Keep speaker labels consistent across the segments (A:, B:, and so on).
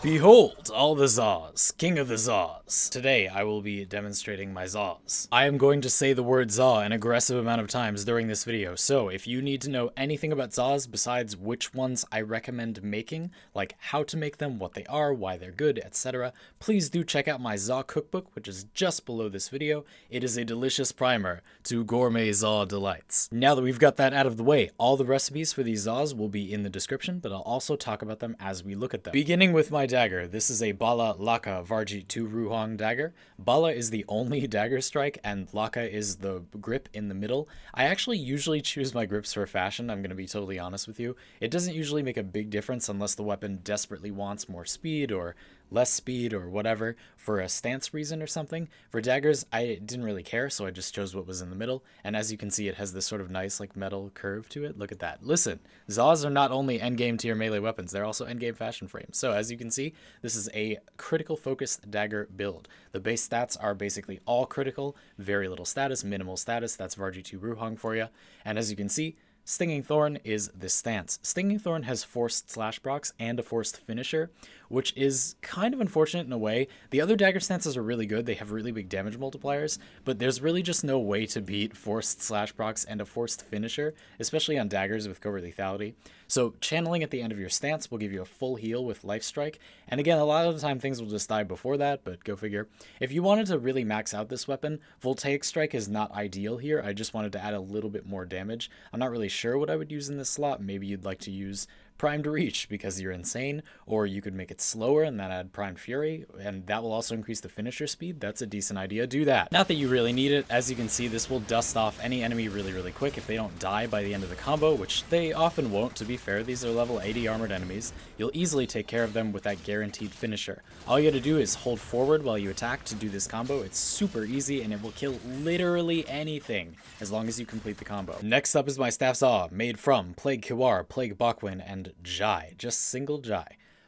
A: Behold, all the Zaws, king of the Zaws. Today, I will be demonstrating my Zaws. I am going to say the word Zaw an aggressive amount of times during this video, so if you need to know anything about Zaws besides which ones I recommend making, like how to make them, what they are, why they're good, etc., please do check out my Zaw Cookbook, which is just below this video. It is a delicious primer to gourmet Zaw delights. Now that we've got that out of the way, all the recipes for these Zaws will be in the description, but I'll also talk about them as we look at them. Beginning with my dagger, this is a Balla, Laka, Vargeet 2 Ruhang dagger. Balla is the only dagger strike, and Laka is the grip in the middle. I actually usually choose my grips for fashion, I'm going to be totally honest with you. It doesn't usually make a big difference unless the weapon desperately wants more speed or less speed or whatever for a stance reason or something. For daggers, I didn't really care, so I just chose what was in the middle, and as you can see, it has this sort of nice like metal curve to it. Look at that. Listen, Zaws are not only endgame tier melee weapons, they're also endgame fashion frames. So as you can see, this is a critical focused dagger build. The base stats are basically all critical, very little status, minimal status. That's Vargeet 2 Ruhang for you. And as you can see, Stinging Thorn is this stance. Stinging Thorn has forced slash procs and a forced finisher, which is kind of unfortunate in a way. The other dagger stances are really good, they have really big damage multipliers, but there's really just no way to beat forced slash procs and a forced finisher, especially on daggers with covert lethality. So channeling at the end of your stance will give you a full heal with life strike, and again, a lot of the time things will just die before that, but go figure. If you wanted to really max out this weapon, Voltaic Strike is not ideal here. I just wanted to add a little bit more damage. I'm not really sure what I would use in this slot. Maybe you'd like to use Primed Reach because you're insane, or you could make it slower and then add Primed Fury, and that will also increase the finisher speed. That's a decent idea. Do that. Not that you really need it. As you can see, this will dust off any enemy really quick if they don't die by the end of the combo, which they often won't, to be fair. These are level 80 armored enemies. You'll easily take care of them with that guaranteed finisher. All you gotta do is hold forward while you attack to do this combo. It's super easy and it will kill literally anything as long as you complete the combo. Next up is my Staff Zaw, made from Plague Keewar, Plague Bokwin, and zhou, just single zhou.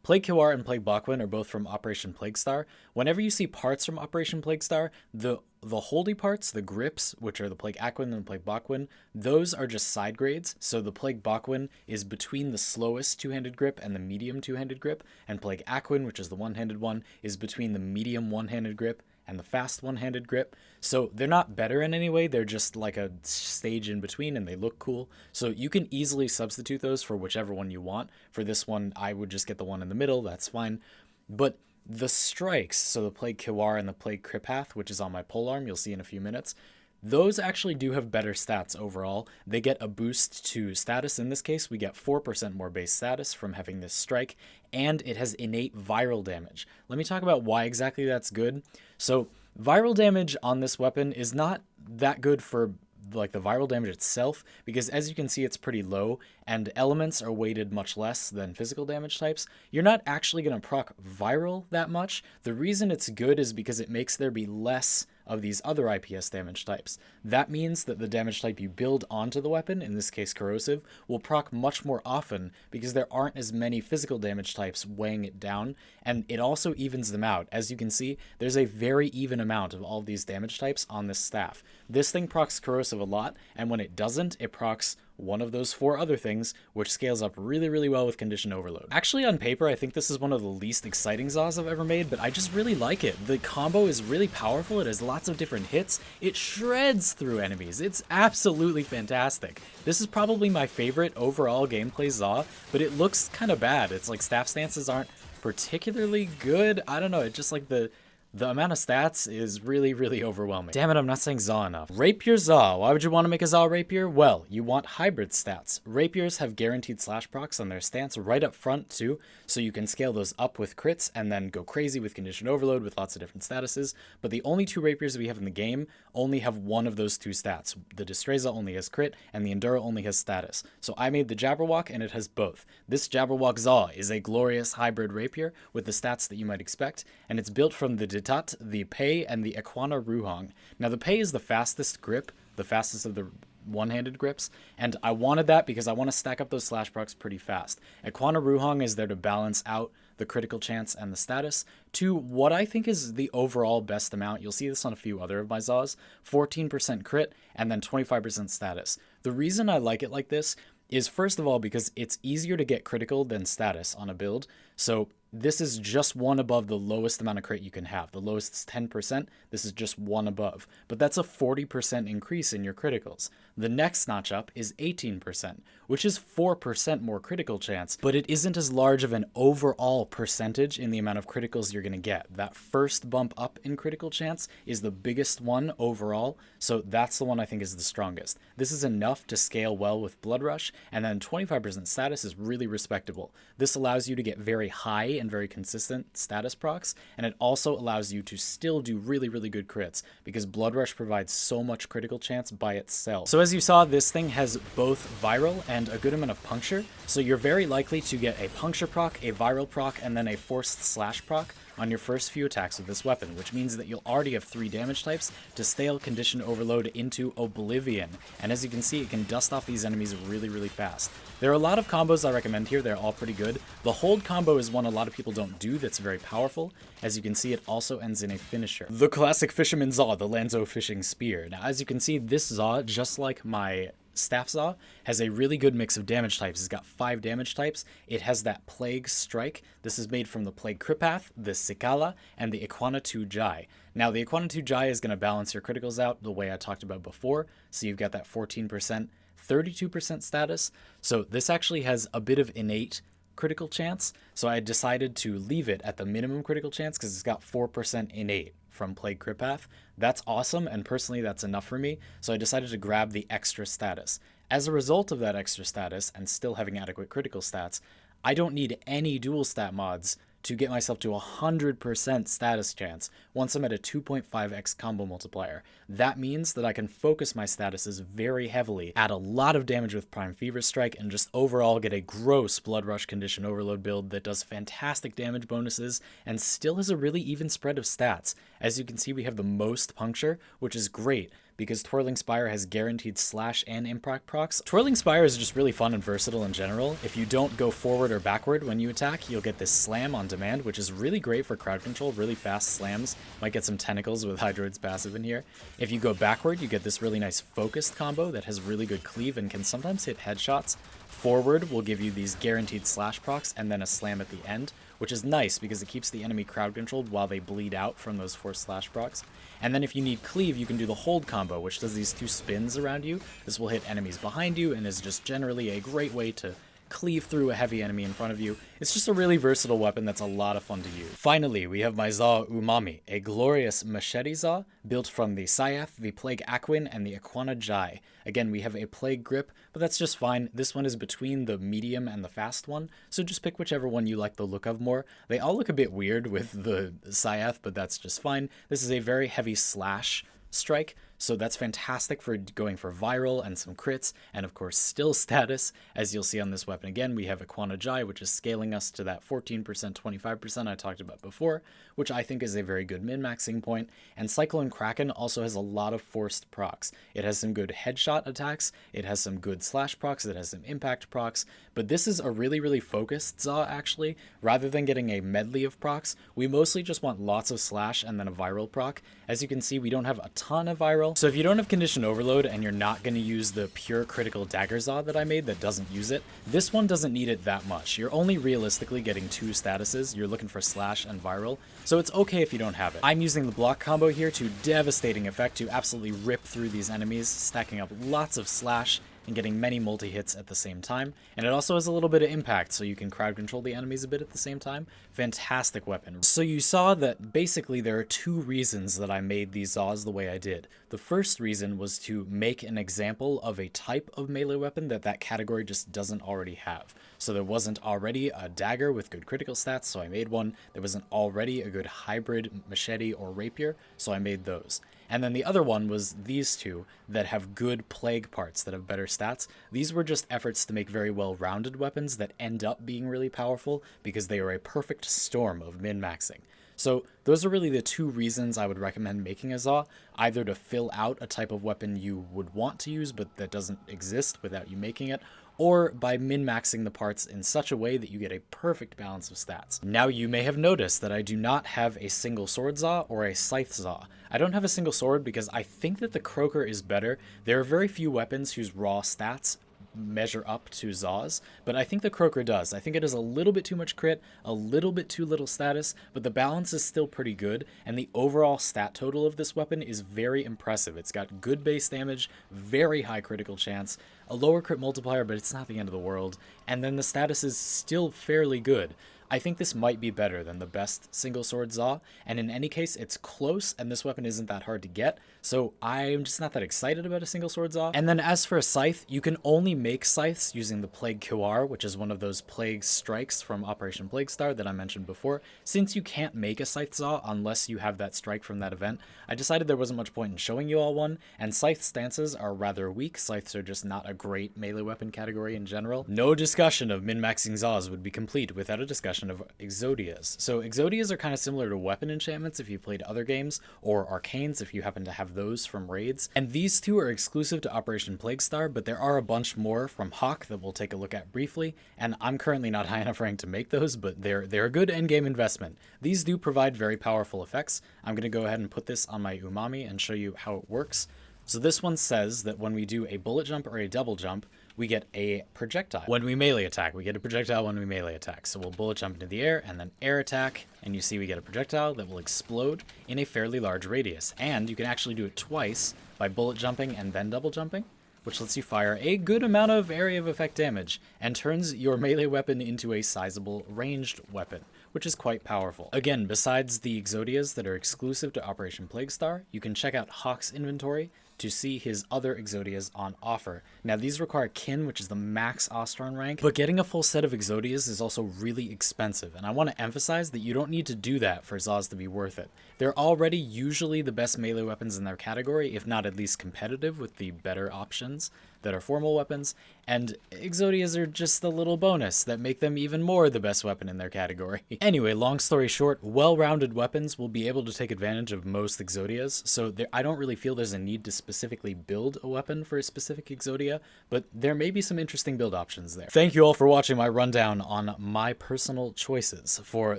A: Plague Keewar and Plague Bokwin are both from Operation Plaguestar. Whenever you see parts from Operation Plaguestar, the holy parts, the grips, which are the Plague Akwin and Plague Bokwin, those are just side grades. So the Plague Bokwin is between the slowest two-handed grip and the medium two-handed grip, and Plague Akwin, which is the one-handed one, is between the medium one-handed grip and the fast one-handed grip. So they're not better in any way, they're just like a stage in between and they look cool. So you can easily substitute those for whichever one you want. For this one, I would just get the one in the middle, that's fine. But the strikes, so the Plague Keewar and the Plague Kripath, which is on my polearm, you'll see in a few minutes, those actually do have better stats overall. They get a boost to status. In this case, we get 4% more base status from having this strike, and it has innate viral damage. Let me talk about why exactly that's good. So viral damage on this weapon is not that good for like the viral damage itself, because as you can see, it's pretty low, and elements are weighted much less than physical damage types. You're not actually going to proc viral that much. The reason it's good is because it makes there be less of these other IPS damage types. That means that the damage type you build onto the weapon, in this case corrosive, will proc much more often because there aren't as many physical damage types weighing it down, and it also evens them out. As you can see, there's a very even amount of all of these damage types on this staff. This thing procs corrosive a lot, and when it doesn't, it procs one of those four other things, which scales up really well with condition overload. Actually, on paper, I think this is one of the least exciting Zaws I've ever made, but I just really like it. The combo is really powerful, it has lots of different hits, it shreds through enemies, it's absolutely fantastic. This is probably my favorite overall gameplay Zaw, but it looks kind of bad. It's like staff stances aren't particularly good. I don't know, it's just like the amount of stats is really overwhelming. Damn it, I'm not saying Zaw enough. Rapier Zaw. Why would you want to make a Zaw Rapier? Well, you want hybrid stats. Rapiers have guaranteed slash procs on their stance right up front too, so you can scale those up with crits and then go crazy with condition overload with lots of different statuses. But the only two rapiers we have in the game only have one of those two stats. The Destreza only has crit and the Enduro only has status. So I made the Jabberwock and it has both. This Jabberwock Zaw is a glorious hybrid rapier with the stats that you might expect, and it's built from the Dehtat, the Peye, and the Ekwana Ruhang. Now the Peye is the fastest grip, the fastest of the one-handed grips, and I wanted that because I want to stack up those slash procs pretty fast. Ekwana Ruhang is there to balance out the critical chance and the status to what I think is the overall best amount. You'll see this on a few other of my Zaws, 14% crit and then 25% status. The reason I like it like this is, first of all, because it's easier to get critical than status on a build. So this is just one above the lowest amount of crit you can have. The lowest is 10%. This is just one above. But that's a 40% increase in your criticals. The next notch up is 18%, which is 4% more critical chance, but it isn't as large of an overall percentage in the amount of criticals you're going to get. That first bump up in critical chance is the biggest one overall, so that's the one I think is the strongest. This is enough to scale well with Blood Rush, and then 25% status is really respectable. This allows you to get very high and very consistent status procs, and it also allows you to still do really, really good crits, because Blood Rush provides so much critical chance by itself. So as you saw, this thing has both viral and a good amount of puncture, so you're very likely to get a puncture proc, a viral proc, and then a forced slash proc on your first few attacks with this weapon, which means that you'll already have 3 damage types to stale condition overload into oblivion. And as you can see, it can dust off these enemies really, really fast. There are a lot of combos I recommend here. They're all pretty good. The hold combo is one a lot of people don't do that's very powerful. As you can see, it also ends in a finisher. The classic fisherman Zaw, the Lanzo fishing spear. Now, as you can see, this Zaw, just like my Staff Zaw, has a really good mix of damage types. It's got 5 damage types. It has that Plague Strike. This is made from the Plague Kripath, the Seekalla, and the Ekwana 2 Jai. Now, the Ekwana 2 Jai is going to balance your criticals out the way I talked about before. So you've got that 14%, 32% status. So this actually has a bit of innate critical chance. So I decided to leave it at the minimum critical chance because it's got 4% innate from Plague Kripath. That's awesome, and personally that's enough for me, so I decided to grab the extra status. As a result of that extra status, and still having adequate critical stats, I don't need any dual stat mods to get myself to 100% status chance once I'm at a 2.5x combo multiplier. That means that I can focus my statuses very heavily, add a lot of damage with Prime Fever Strike, and just overall get a gross Blood Rush condition overload build that does fantastic damage bonuses and still has a really even spread of stats. As you can see, we have the most puncture, which is great, because Twirling Spire has guaranteed slash and impact procs. Twirling Spire is just really fun and versatile in general. If you don't go forward or backward when you attack, you'll get this slam on demand, which is really great for crowd control, really fast slams. Might get some tentacles with Hydroid's passive in here. If you go backward, you get this really nice focused combo that has really good cleave and can sometimes hit headshots. Forward will give you these guaranteed slash procs and then a slam at the end, which is nice because it keeps the enemy crowd controlled while they bleed out from those forced slash procs. And then if you need cleave, you can do the hold combo, which does these 2 spins around you. This will hit enemies behind you and is just generally a great way to cleave through a heavy enemy in front of you. It's just a really versatile weapon that's a lot of fun to use. Finally, we have my Zaw Umami, a glorious machete Zaw built from the Cyath, the Plague Akwin, and the Ekwana Jai. Again, we have a Plague Grip, but that's just fine. This one is between the medium and the fast one, so just pick whichever one you like the look of more. They all look a bit weird with the Cyath, but that's just fine. This is a very heavy slash strike, so that's fantastic for going for viral and some crits, and of course still status. As you'll see on this weapon again, we have Ekwana Jai, which is scaling us to that 14%, 25% I talked about before, which I think is a very good min-maxing point. And Cyclone Kraken also has a lot of forced procs. It has some good headshot attacks, it has some good slash procs, it has some impact procs, but this is a really, really focused Zaw actually. Rather than getting a medley of procs, we mostly just want lots of slash and then a viral proc. As you can see, we don't have a ton of viral, so if you don't have condition overload and you're not going to use the pure critical Dagger Zaw that I made that doesn't use it, this one doesn't need it that much. You're only realistically getting 2 statuses, you're looking for slash and viral, so it's okay if you don't have it. I'm using the block combo here to devastating effect to absolutely rip through these enemies, stacking up lots of slash and getting many multi-hits at the same time. And it also has a little bit of impact, so you can crowd control the enemies a bit at the same time. Fantastic weapon. So you saw that basically there are 2 reasons that I made these Zaws the way I did. The first reason was to make an example of a type of melee weapon that category just doesn't already have. So there wasn't already a dagger with good critical stats, so I made one. There wasn't already a good hybrid machete or rapier, so I made those. And then the other one was these 2 that have good plague parts that have better stats. These were just efforts to make very well-rounded weapons that end up being really powerful because they are a perfect storm of min-maxing. So those are really the 2 reasons I would recommend making a Zaw, either to fill out a type of weapon you would want to use but that doesn't exist without you making it, or by min-maxing the parts in such a way that you get a perfect balance of stats. Now you may have noticed that I do not have a single sword Zaw or a scythe Zaw. I don't have a single sword because I think that the croaker is better. There are very few weapons whose raw stats measure up to Zaws, but I think the Croaker does. I think it is a little bit too much crit, a little bit too little status, but the balance is still pretty good, and the overall stat total of this weapon is very impressive. It's got good base damage, very high critical chance, a lower crit multiplier, but it's not the end of the world, and then the status is still fairly good. I think this might be better than the best single sword Zaw, and in any case, it's close, and this weapon isn't that hard to get, so I'm just not that excited about a single sword Zaw. And then as for a Scythe, you can only make Scythes using the Plague Keewar, which is one of those Plague Strikes from Operation Plague Star that I mentioned before. Since you can't make a Scythe Zaw unless you have that strike from that event, I decided there wasn't much point in showing you all one, and Scythe stances are rather weak. Scythes are just not a great melee weapon category in general. No discussion of min-maxing Zaws would be complete without a discussion of Exodias. So Exodias are kind of similar to weapon enchantments if you played other games, or arcanes if you happen to have those from raids. And these two are exclusive to Operation Plague Star, but there are a bunch more from Hawk that we'll take a look at briefly, and I'm currently not high enough rank to make those, but they're a good endgame investment. These do provide very powerful effects. I'm going to go ahead and put this on my Umami and show you how it works. So this one says that when we do a bullet jump or a double jump, we get a projectile. When we melee attack, we get a projectile when we melee attack. So we'll bullet jump into the air and then air attack, and you see we get a projectile that will explode in a fairly large radius. And you can actually do it twice by bullet jumping and then double jumping, which lets you fire a good amount of area of effect damage and turns your melee weapon into a sizable ranged weapon, which is quite powerful. Again, besides the Exodias that are exclusive to Operation Plague Star, you can check out Hawk's inventory to see his other Exodias on offer. Now these require Kin, which is the max Ostron rank, but getting a full set of Exodias is also really expensive, and I want to emphasize that you don't need to do that for Zaws to be worth it. They're already usually the best melee weapons in their category, if not at least competitive with the better options that are formal weapons, and Exodias are just a little bonus that make them even more the best weapon in their category. Anyway, long story short, well-rounded weapons will be able to take advantage of most Exodias, so I don't really feel there's a need to specifically build a weapon for a specific Exodia, but there may be some interesting build options there. Thank you all for watching my rundown on my personal choices for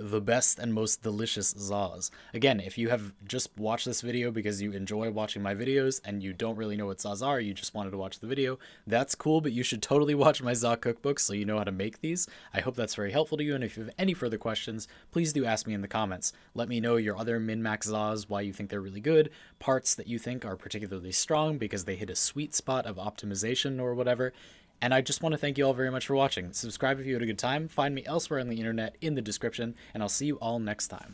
A: the best and most delicious Zaws. Again, if you have just watched this video because you enjoy watching my videos and you don't really know what Zaws are, you just wanted to watch the video, that's cool, but you should totally watch my Zaw Cookbook so you know how to make these. I hope that's very helpful to you, and if you have any further questions, please do ask me in the comments. Let me know your other min-max Zaws, why you think they're really good, parts that you think are particularly strong because they hit a sweet spot of optimization or whatever. And I just want to thank you all very much for watching. Subscribe if you had a good time, find me elsewhere on the internet in the description, and I'll see you all next time.